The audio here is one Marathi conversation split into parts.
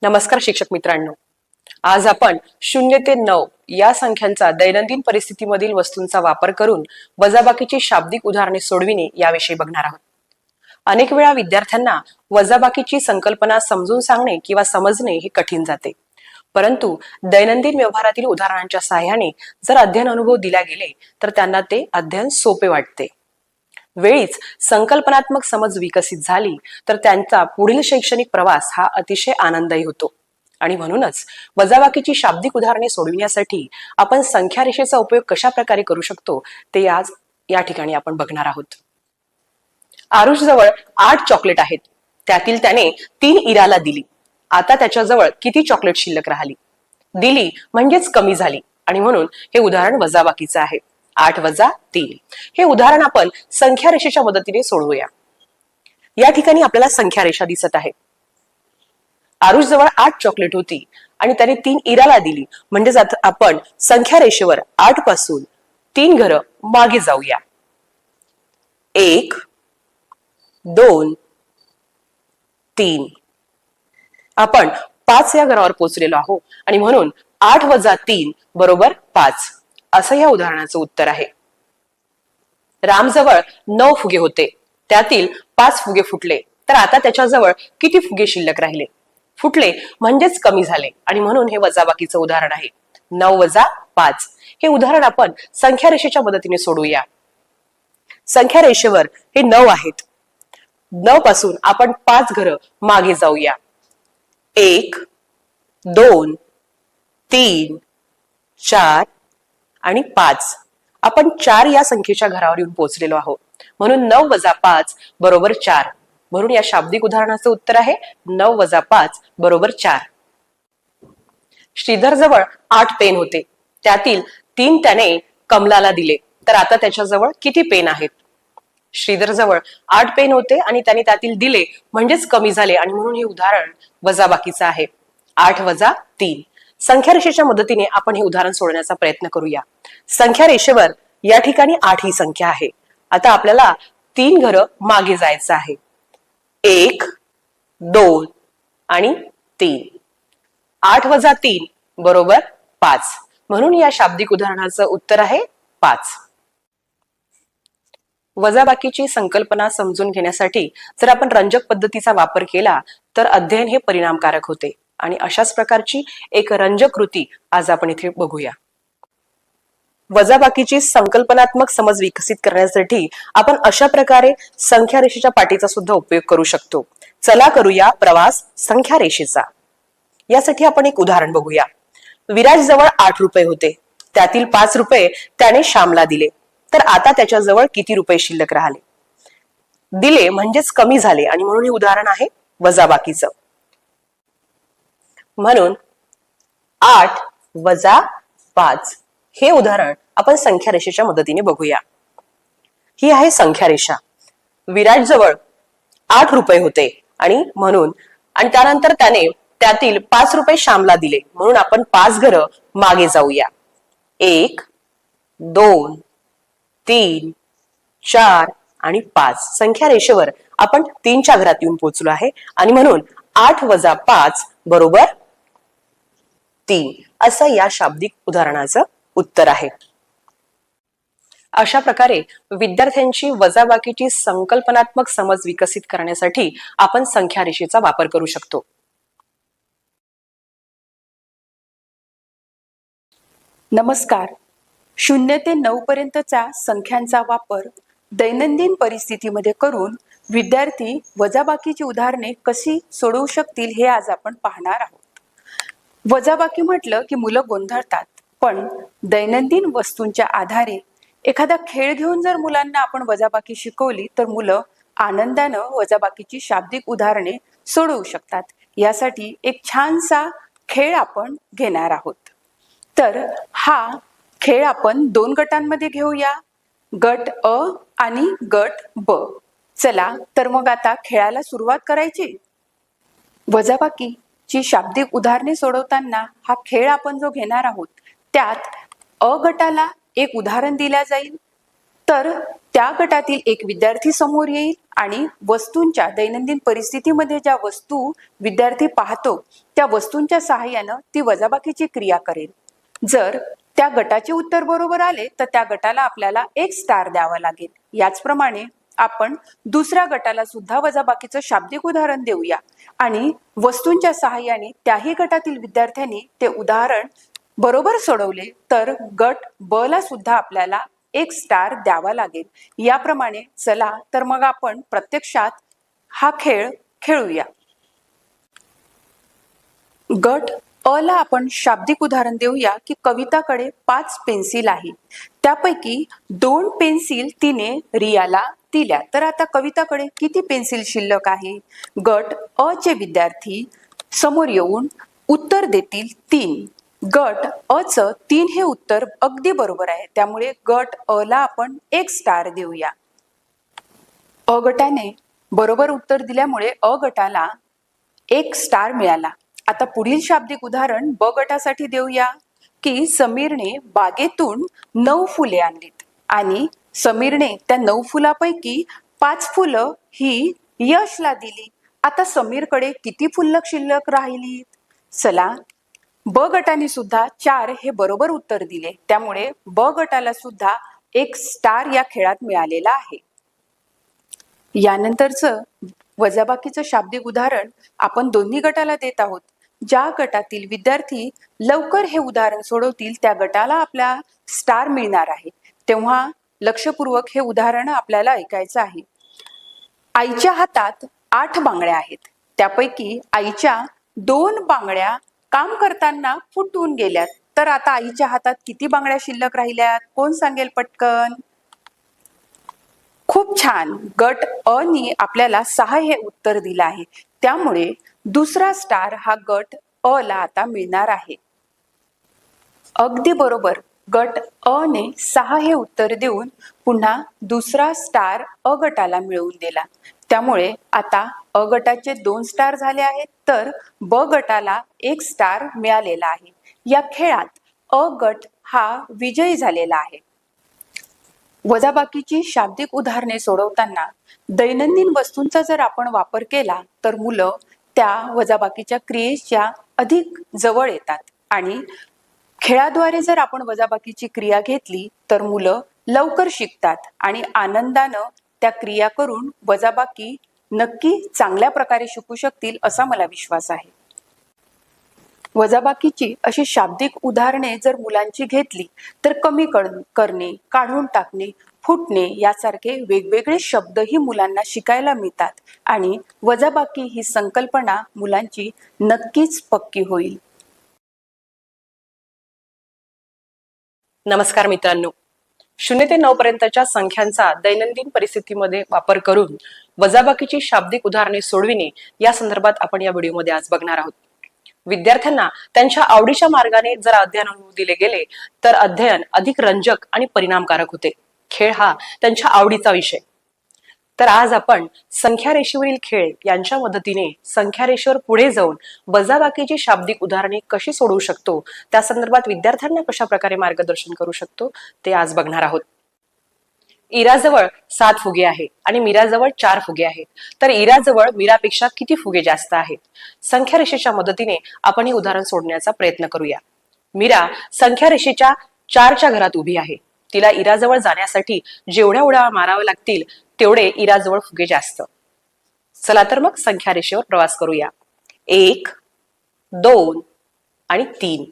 नमस्कार शिक्षक मित्रांनो, आज आपण 0 ते 9 या संख्यांचा दैनंदिन परिस्थितीमधील वस्तूंचा वापर करून वजाबाकीची शाब्दिक उदाहरणे सोडविणे याविषयी बघणार आहोत. अनेक वेळा विद्यार्थ्यांना वजाबाकीची संकल्पना समजून सांगणे किंवा समजणे हे कठीण जाते. परंतु दैनंदिन व्यवहारातील उदाहरणांच्या सहाय्याने जर अध्ययन अनुभव दिला गेले तर त्यांना ते अध्ययन सोपे वाटते. वेळीच संकल्पनात्मक समज विकसित झाली तर त्यांचा पुढील शैक्षणिक प्रवास हा अतिशय आनंददायी होतो. आणि म्हणूनच वजाबाकीची शाब्दिक उदाहरणे सोडविण्यासाठी आपण संख्या रेषेचा उपयोग कशा प्रकारे करू शकतो ते आज या ठिकाणी आपण बघणार आहोत. आरुष जवळ 8 चॉकलेट आहेत. त्यातील त्याने 3 इराला दिली. आता त्याच्याजवळ किती चॉकलेट शिल्लक राहिली? दिली म्हणजेच कमी झाली आणि म्हणून हे उदाहरण वजाबाकीचं आहे. 8 वजा 3 हे उदाहरण आपण संख्या रेषेच्या मदतीने सोडवूया. या ठिकाणी आपल्याला संख्या रेषा दिसत आहे. आरुष जवळ 8 चॉकलेट होती आणि त्याने 3 इराला दिली, म्हणजेच आपण संख्या रेषेवर 8 पासून 3 घरं मागे जाऊया. 1 2 3 आपण 5 या घरावर पोहोचलेलो आहोत आणि म्हणून 8 वजा 3 बरोबर 5 असं या उदाहरणाचं उत्तर आहे. रामजवळ 9 फुगे होते. त्यातील 5 फुगे फुटले, तर आता त्याच्याजवळ किती फुगे शिल्लक राहिले? फुटले म्हणजेच कमी झाले आणि म्हणून हे वजाबाकीचं उदाहरण आहे. 9 वजा 5 हे उदाहरण आपण संख्या रेषेच्या मदतीने सोडवूया. संख्या रेषेवर हे 9 आहेत. 9 पासून आपण 5 घरं मागे जाऊया. 1 2 3 4 आणि 5 आपण 4 या संख्येच्या घरावर येऊन पोहोचलेलो आहोत. म्हणून 9 वजा 5 बरोबर 4. म्हणून या शाब्दिक उदाहरणाचं उत्तर आहे 9 वजा 5 बरोबर 4. श्रीधर जवळ 8 पेन होते. त्यातील 3 त्याने कमलाला दिले, तर आता त्याच्याजवळ किती पेन आहेत? श्रीधर जवळ 8 पेन होते आणि त्याने त्यातील दिले म्हणजेच कमी झाले आणि म्हणून हे उदाहरण वजाबाकीचं आहे. 8 वजा 3 संख्या रेषेच्या मदतीने आपण हे उदाहरण सोडवण्याचा प्रयत्न करूया. संख्या रेषेवर या ठिकाणी 8 ही संख्या आहे. आता आपल्याला 3 घरं मागे जायचं आहे. 1 2 आणि 3. 8 वजा 3 बरोबर 5. म्हणून या शाब्दिक उदाहरणाचं उत्तर आहे 5. वजाबाकीची संकल्पना समजून घेण्यासाठी जर आपण रंजक पद्धतीचा वापर केला तर अध्ययन हे परिणामकारक होते. आणि अशाच प्रकारची एक रंजक कृती आज आपण इथे बघूया. वजाबाकीची संकल्पनात्मक समज विकसित करण्यासाठी आपण अशा प्रकारे संख्या रेषेच्या पाटीचा सुद्धा उपयोग करू शकतो. चला करूया प्रवास संख्या रेषेचा. यासाठी आपण एक उदाहरण बघूया. विराज जवळ 8 रुपये होते. त्यातील 5 रुपये त्याने श्यामला दिले, तर आता त्याच्याजवळ किती रुपये शिल्लक राहिले? दिले म्हणजेच कमी झाले आणि म्हणून हे उदाहरण आहे वजाबाकीचं. म्हणून 8 वजा 5 हे उदाहरण आपण संख्या रेषेच्या मदतीने बघूया. ही आहे संख्या रेषा. विराज जवळ 8 रुपये होते आणि त्यानंतर त्याने त्यातील 5 रुपये श्यामला दिले, म्हणून आपण 5 घरं मागे जाऊया. 1 2 3 4 आणि 5 संख्या रेषेवर आपण 3च्या घरात येऊन पोहोचलो आहे आणि म्हणून 8 वजा 5 बरोबर 3 असं या शाब्दिक उदाहरणाचं उत्तर आहे. अशा प्रकारे विद्यार्थ्यांची वजाबाकीची संकल्पनात्मक समज विकसित करण्यासाठी आपण संख्या रेषेचा वापर करू शकतो. नमस्कार. 0 ते 9 पर्यंतचा संख्यांचा वापर दैनंदिन परिस्थितीमध्ये करून विद्यार्थी वजाबाकीची उदाहरणे कशी सोडवू शकतील हे आज आपण पाहणार आहोत. वजाबाकी म्हटलं की मुलं गोंधळतात, पण दैनंदिन वस्तूंच्या आधारे एखादा खेळ घेऊन जर मुलांना आपण वजाबाकी शिकवली तर मुलं आनंदानं वजाबाकीची शाब्दिक उदाहरणे सोडवू शकतात. यासाठी एक छानसा खेळ आपण घेणार आहोत. तर हा खेळ आपण 2 गटांमध्ये घेऊया, गट अ आणि गट ब. चला तर मग आता खेळाला सुरुवात करायची. वजाबाकीची शाब्दिक उदाहरणे सोडवताना हा खेळ आपण जो घेणार आहोत त्यात अ गटाला एक उदाहरण दिले जाईल, तर त्या गटातील एक विद्यार्थी समोर येईल आणि वस्तूंच्या दैनंदिन परिस्थितीमध्ये ज्या वस्तू विद्यार्थी पाहतो त्या वस्तूंच्या सहाय्यानं ती वजाबाकीची क्रिया करेल. जर त्या गटाचे उत्तर बरोबर आले तर त्या गटाला आपल्याला 1 स्टार द्यावा लागेल. याचप्रमाणे आपण दुसऱ्या गटाला सुद्धा वजाबाकीचं शाब्दिक उदाहरण देऊया आणि वस्तूंच्या सहाय्याने त्याही गटातील विद्यार्थ्यांनी ते उदाहरण बरोबर सोडवले तर गट ब ला सुद्धा आपल्याला 1 स्टार द्यावा लागेल. याप्रमाणे चला तर मग आपण प्रत्यक्षात हा खेळ खेळूया. गट अ ला आपण शाब्दिक उदाहरण देऊया की कविताकडे 5 पेन्सिल आहे, त्यापैकी 2 पेन्सिल तिने रियाला दिल्या. तर आता कविताकडे किती पेन्सिल शिल्लक आहे? गट अ चे विद्यार्थी समोर येऊन उत्तर देतील 3. गट अ चं 3 हे उत्तर अगदी बरोबर आहे, त्यामुळे गट अ ला आपण 1 स्टार देऊया. अ गटाने बरोबर उत्तर दिल्यामुळे अ गटाला 1 स्टार मिळाला. आता पुढील शाब्दिक उदाहरण ब गटासाठी देऊया की समीरने बागेतून 9 फुले आणलीत आणि समीरने त्या 9 फुलापैकी 5 फुलं ही यशला दिली. आता समीरकडे किती फुल्लक शिल्लक राहिली? चला, ब गटाने सुद्धा 4 हे बरोबर उत्तर दिले, त्यामुळे ब गटाला सुद्धा 1 स्टार या खेळात मिळालेला आहे. यानंतरचं वजाबाकीचं शाब्दिक उदाहरण आपण दोन्ही गटाला देत आहोत. ज्या गटातील विद्यार्थी लवकर हे उदाहरण सोडवतील त्या गटाला आपला स्टार मिळणार आहे. तेव्हा लक्षपूर्वक हे उदाहरण आपल्याला ऐकायचं आहे. आईच्या हातात 8 बांगड्या आहेत, त्यापैकी आईच्या 2 बांगड्या काम करताना फुटून गेल्यात. तर आता आईच्या हातात किती बांगड्या शिल्लक राहिल्यात? कोण सांगेल पटकन? खूप छान, गट अ नी आपल्याला 6 हे उत्तर दिलं आहे, त्यामुळे दुसरा स्टार हा गट अ ला आता मिळणार आहे. अगदी बरोबर, गट अ ने 6 हे उत्तर देऊन पुन्हा दुसरा स्टार अ गटाला मिळवून दिला, त्यामुळे आता अ गटाचे 2 स्टार झाले आहेत तर ब गटाला 1 स्टार मिळालेला आहे. या खेळात अ गट हा विजयी झालेला आहे. वजाबाकीची शाब्दिक उदाहरणे सोडवताना दैनंदिन वस्तूंचा जर आपण वापर केला तर मुलं त्या वजाबाकीच्या क्रियेच्या अधिक जवळ येतात आणि खेळाद्वारे जर आपण वजाबाकीची क्रिया घेतली तर मुलं लवकर शिकतात आणि आनंदानं त्या क्रिया करून वजाबाकी नक्की चांगल्या प्रकारे शिकू शकतील असा मला विश्वास आहे. वजाबाकीची अशी शाब्दिक उदाहरणे जर मुलांची घेतली तर कमी करणे, काढून टाकणे, फुटणे यासारखे वेगवेगळे शब्दही मुलांना शिकायला मिळतात आणि वजाबाकी ही संकल्पना मुलांची नक्कीच पक्की होईल. नमस्कार मित्रांनो, 0 ते 9 पर्यंतच्या संख्यांचा दैनंदिन परिस्थितीमध्ये वापर करून वजाबाकीची शाब्दिक उदाहरणे सोडविणे या संदर्भात आपण या व्हिडिओमध्ये आज बघणार आहोत. विद्यार्थ्यांना त्यांच्या आवडीच्या मार्गाने जर अध्ययन होऊ दिले गेले तर अध्ययन अधिक रंजक आणि परिणामकारक होते. खेळ हा त्यांच्या आवडीचा विषय. तर आज आपण संख्या रेषेवरील खेळ यांच्या मदतीने संख्या रेषेवर पुढे जाऊन वजाबाकीची शाब्दिक उदाहरणे कशी सोडवू शकतो, त्या संदर्भात विद्यार्थ्यांना कशा प्रकारे मार्गदर्शन करू शकतो ते आज बघणार आहोत. इराजवळ 7 फुगे आहे आणि मीराजवळ 4 फुगे आहेत. तर इराजवळ मीरापेक्षा किती फुगे जास्त आहेत? संख्या रेषेच्या मदतीने आपण हे उदाहरण सोडण्याचा प्रयत्न करूया. मीरा संख्या रेषेच्या 4च्या घरात उभी आहे. तिला इराजवळ जाण्यासाठी जेवढ्या उड्या माराव्या लागतील तेवढे इराजवळ फुगे जास्त. चला तर मग संख्या रेषेवर प्रवास करूया. 1, 2 आणि 3.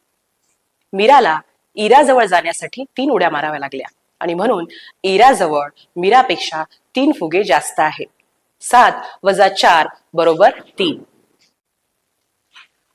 मीराला इराजवळ जाण्यासाठी 3 उड्या माराव्या लागल्या आणि म्हणून इराजवळ मीरापेक्षा 3 फुगे जास्त आहेत. 7 वजा 4 बरोबर 3.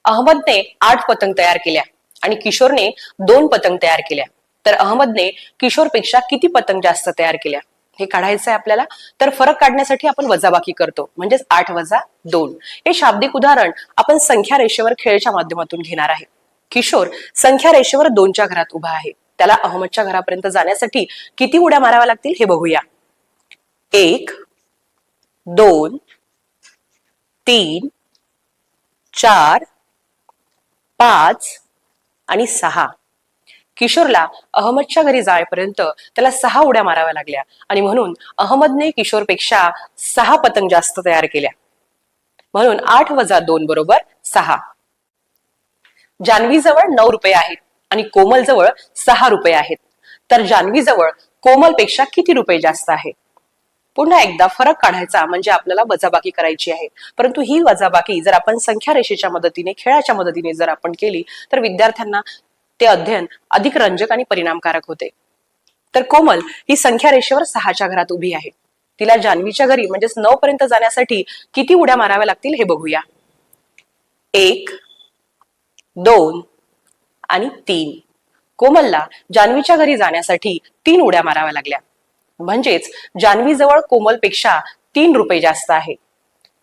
अहमदने 8 पतंग तयार केल्या आणि किशोरने 2 पतंग तयार केल्या. तर अहमदने किशोरपेक्षा किती पतंग जास्त तयार केल्या हे काढायचं आहे आपल्याला. तर फरक काढण्यासाठी आपण वजाबाकी करतो, म्हणजेच 8 वजा 2. हे शाब्दिक उदाहरण आपण संख्या रेषेवर खेळच्या माध्यमातून घेणार आहे. किशोर संख्या रेषेवर 2च्या घरात उभा आहे. त्याला अहमदच्या घरापर्यंत जाण्यासाठी किती उड्या माराव्या लागतील हे बघूया. 1, 2, 3, 4, 5 आणि 6. किशोरला अहमदच्या घरी जाईपर्यंत त्याला 6 उड्या माराव्या लागल्या आणि म्हणून अहमदने किशोरपेक्षा 6 पतंग जास्त तयार केल्या. म्हणून 8 वजा 2 बरोबर 6. जान्हवीजवळ 9 रुपये आहेत आणि कोमलजवळ 6 रुपये आहेत. तर जान्हवीजवळ कोमलपेक्षा किती रुपये जास्त आहे? पुन्हा एकदा फरक काढायचा म्हणजे आपल्याला वजाबाकी करायची आहे. परंतु ही वजाबाकी जर आपण संख्या रेषेच्या मदतीने, खेळाच्या मदतीने जर आपण केली तर विद्यार्थ्यांना ते अध्ययन अधिक रंजक आणि परिणामकारक होते. तर कोमल ही संख्या रेषेवर 6च्या घरात उभी आहे. तिला जान्हवीच्या घरी म्हणजेच 9 पर्यंत जाण्यासाठी किती उड्या माराव्या लागतील हे बघूया. 1, 2 आणि 3. कोमलला जान्हवीच्या घरी जाण्यासाठी 3 उड्या माराव्या लागल्या. म्हणजेच जान्हवीजवळ कोमलपेक्षा 3 रुपये जास्त आहे.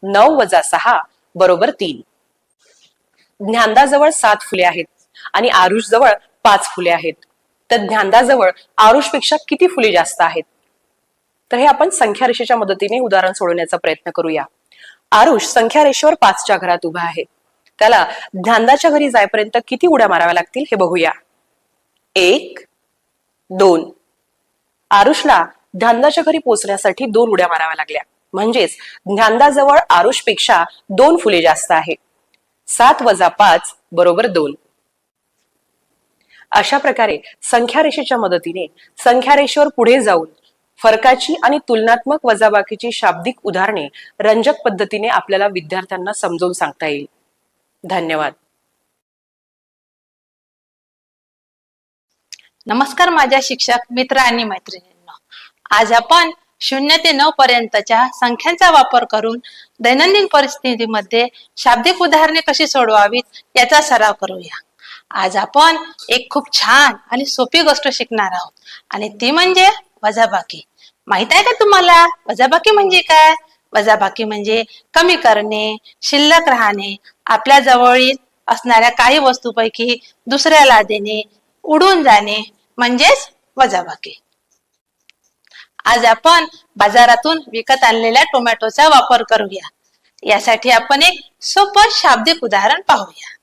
9 वजा 6 बरोबर 3. ज्ञानदाजवळ 7 फुले आहेत आणि आरुष जवळ 5 फुले आहेत. तर ज्ञानदाजवळ आरुषपेक्षा किती फुले जास्त आहेत? तर हे आपण संख्या रेषेच्या मदतीने उदाहरण सोडवण्याचा प्रयत्न करूया. आरुष संख्या रेषेवर 5च्या घरात उभा आहे. त्याला ज्ञानदाच्या घरी जाईपर्यंत किती उड्या माराव्या लागतील हे बघूया. 1, 2. आरुषला ज्ञानदाच्या घरी पोहोचण्यासाठी 2 उड्या माराव्या लागल्या. म्हणजेच ज्ञानदाजवळ आरुषपेक्षा 2 फुले जास्त आहे. 7 वजा 5 बरोबर 2. अशा प्रकारे संख्या रेषेच्या मदतीने संख्या रेषेवर पुढे जाऊन फरकाची आणि तुलनात्मक वजाबाकीची शाब्दिक उदाहरणे रंजक पद्धतीने आपल्याला विद्यार्थ्यांना समजावून सांगता येईल. धन्यवाद. नमस्कार माझ्या शिक्षक मित्र आणि मैत्रिणींनो. आज आपण 0 ते 9 पर्यंतच्या संख्यांचा वापर करून दैनंदिन परिस्थितीमध्ये शाब्दिक उदाहरणे कशी सोडवावीत याचा सराव करूया. आज आपण एक खूप छान आणि सोपी गोष्ट शिकणार आहोत आणि ती म्हणजे वजाबाकी. माहित आहे का तुम्हाला वजाबाकी म्हणजे काय? वजाबाकी म्हणजे कमी करणे, शिल्लक राहणे, आपल्या जवळील असणाऱ्या काही वस्तूपैकी दुसऱ्याला देणे, उडून जाणे म्हणजेच वजाबाकी. आज आपण बाजारातून विकत आणलेल्या टोमॅटोचा वापर करूया. यासाठी आपण एक सोपं शाब्दिक उदाहरण पाहूया.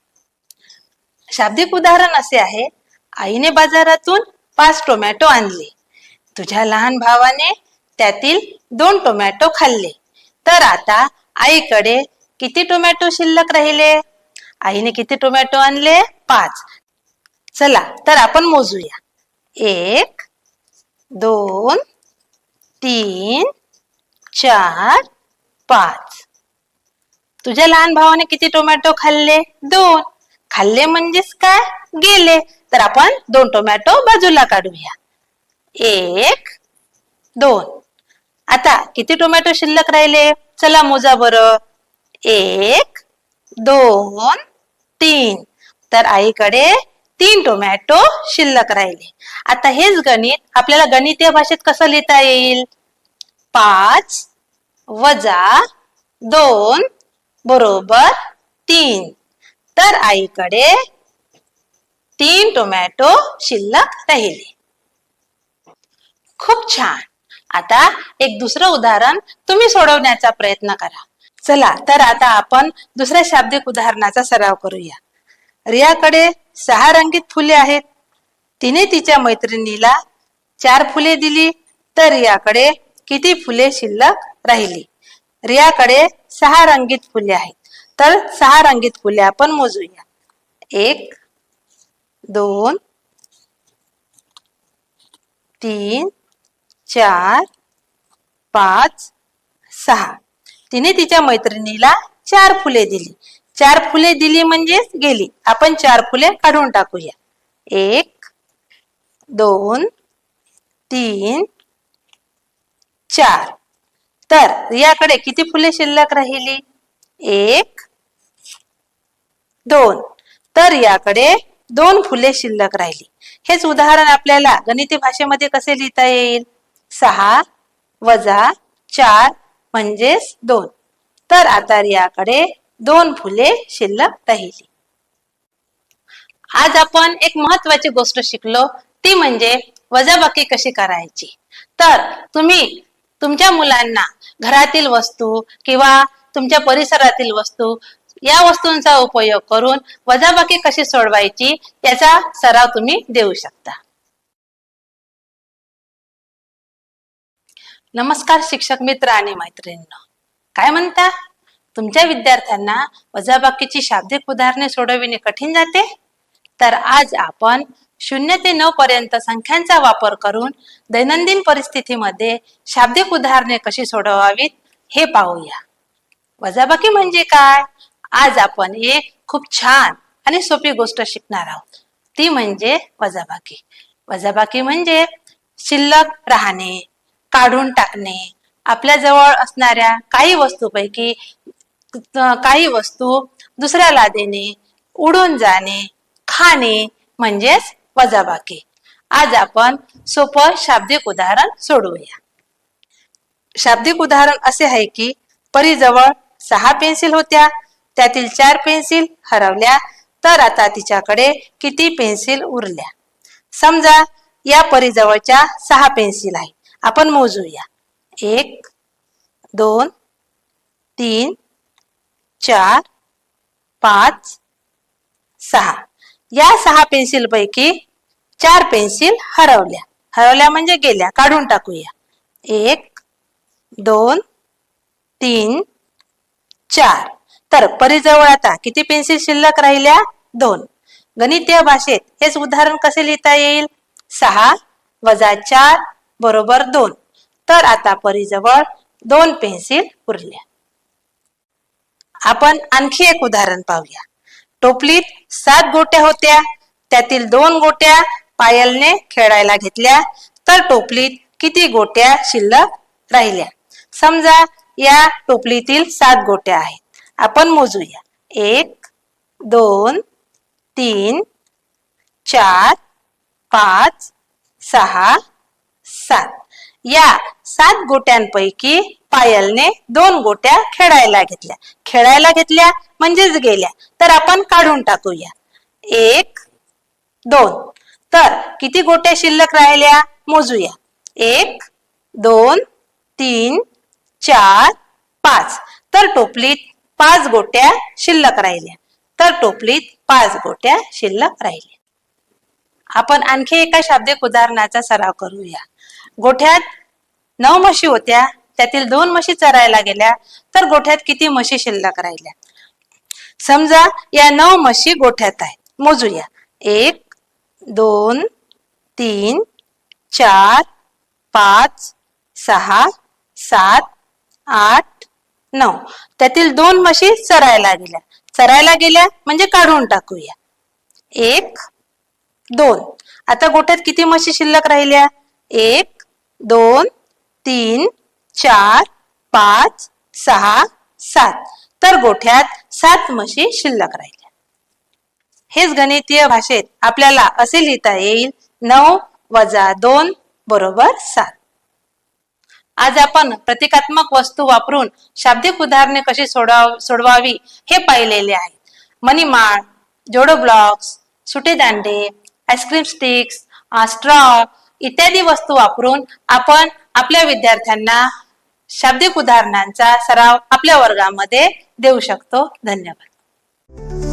शाब्दिक उदाहरण असे आहे. आईने बाजारातून 5 टोमॅटो आणले. तुझ्या लहान भावाने त्यातील 2 टोमॅटो खाल्ले. तर आता आईकडे किती टोमॅटो शिल्लक राहिले? आईने किती टोमॅटो आणले? 5. चला तर आपण मोजूया. 1, 2, 3, 4, 5. तुझ्या लहान भावाने किती टोमॅटो खाल्ले? 2. खाल्ले म्हणजेच काय? गेले. तर आपण 2 टोमॅटो बाजूला काढूया. 1, 2. आता किती टोमॅटो शिल्लक राहिले? चला मोजा बरं. 1, 2, 3. तर आईकडे 3 टोमॅटो शिल्लक राहिले. आता हेच गणित आपल्याला गणितीय भाषेत कसं लिहिता येईल? 5 वजा 2 बरोबर 3. तर आईकडे 3 टोमॅटो शिल्लक राहिले. खूप छान. आता एक दुसरं उदाहरण तुम्ही सोडवण्याचा प्रयत्न करा. चला तर आता आपण दुसऱ्या शाब्दिक उदाहरणाचा सराव करूया. रियाकडे 6 रंगीत फुले आहेत. तिने तिच्या मैत्रिणीला 4 फुले दिली. तर रियाकडे किती फुले शिल्लक राहिली? रियाकडे 6 रंगीत फुले आहेत. तर 6 रंगीत फुले आपण मोजूया. 1, 2, 3, 4, 5, 6. तिने तिच्या मैत्रिणीला 4 फुले दिली. 4 फुले दिली म्हणजेच गेली. आपण 4 फुले काढून टाकूया. 1, 2, 3, 4. तर रियाकडे किती फुले शिल्लक राहिली? 1, 2. तर याकडे 2 फुले शिल्लक राहिली. हेच उदाहरण आपल्याला गणिती भाषेमध्ये कसे लिहिता येईल? 6 वजा 4 म्हणजेच 2. तर आता रियाकडे 2 फुले शिल्लक राहिली. आज आपण एक महत्वाची गोष्ट शिकलो, ती म्हणजे वजाबाकी कशी करायची. तर तुम्ही तुमच्या मुलांना घरातील वस्तू किंवा तुमच्या परिसरातील वस्तू या वस्तूंचा उपयोग करून वजाबाकी कशी सोडवायची याचा सराव तुम्ही देऊ शकता. नमस्कार शिक्षक मित्र आणि मैत्रिणींनो, काय म्हणता? तुमच्या विद्यार्थ्यांना वजाबाकीची शाब्दिक उदाहरणे सोडविणे कठीण जाते? तर आज आपण 0 ते 9 पर्यंत संख्यांचा वापर करून दैनंदिन परिस्थितीमध्ये शाब्दिक उदाहरणे कशी सोडवावीत हे पाहूया. वजाबाकी म्हणजे काय? आज आपण एक खूप छान आणि सोपी गोष्ट शिकणार आहोत, ती म्हणजे वजाबाकी. वजाबाकी म्हणजे शिल्लक राहणे, काढून टाकणे, आपल्या जवळ असणाऱ्या काही वस्तूपैकी काही वस्तू दुसऱ्याला देणे, उडून जाणे, खाणे म्हणजेच वजाबाकी. आज आपण सोपं शाब्दिक उदाहरण सोडवूया. शाब्दिक उदाहरण असे आहे की परीजवळ 6 पेन्सिल होत्या, त्यातील 4 पेन्सिल हरवल्या, तर आता तिच्याकडे किती पेन्सिल उरल्या? समजा या परीजवळच्या 6 पेन्सिल आहे. आपण मोजूया. 1 2 3 4 5 6. या 6 पेन्सिल पैकी 4 पेन्सिल हरवल्या. हरवल्या म्हणजे गेल्या, काढून टाकूया. 1 2 3 4. तर परीजवळ आता किती पेन्सिल शिल्लक राहिल्या? 2. गणितीय भाषेत हेच उदाहरण कसे लिहिता येईल? 6 वजा 4 बरोबर 2. तर आता परीजवळ 2 पेन्सिल उरल्या. आपण आणखी एक उदाहरण पाहूया. टोपलीत 7 गोट्या होत्या, त्यातील 2 गोट्या पायलने खेळायला घेतल्या, तर टोपलीत किती गोट्या शिल्लक राहिल्या? समजा या टोपलीतील 7 गोट्या आहेत. आपण मोजूया. 1 2 3 4 5 6 7. या 7 गोट्यांपैकी पायलने 2 गोट्या खेळायला घेतल्या. खेळायला घेतल्या म्हणजेच गेल्या, तर आपण काढून टाकूया. 1 2. तर किती गोट्या शिल्लक राहिल्या? मोजूया. 1 2 3 4 5. तर टोपलीत 5 गोट्या शिल्लक राहिल्या. तर टोपलीत 5 गोट्या शिल्लक राहिल्या. आपण आणखी एका शाब्दिक उदाहरणाचा सराव करूया. गोठ्यात 9 म्हशी होत्या, त्यातील 2 म्हशी चरायला गेल्या, तर गोठ्यात किती म्हशी शिल्लक राहिल्या? समजा या 9 म्हशी गोठ्यात आहेत. मोजूया. 1 2 3 4 5 6 7 8 9. त्यातील 2 म्हशी चरायला गेल्या. चरायला गेल्या म्हणजे काढून टाकूया. 1 2. आता गोठ्यात किती म्हशी शिल्लक राहिल्या? 1 2 3 4 5 6 7. तर गोठ्यात 7 म्हशी शिल्लक राहिल्या. हेच गणितीय भाषेत आपल्याला असे लिहिता येईल. 9 वजा 2 बरोबर 7. आज आपण प्रतिकात्मक वस्तू वापरून शाब्दिक उदाहरणे कशी सोडवावी हे पाहिलेले आहे. मणिमाळ, जोडो ब्लॉक्स, सुटे दांडे, आईस्क्रीम स्टिक्स, स्ट्रॉ इत्यादी वस्तू वापरून आपण आपल्या विद्यार्थ्यांना शाब्दिक उदाहरणांचा सराव आपल्या वर्गामध्ये देऊ शकतो. धन्यवाद.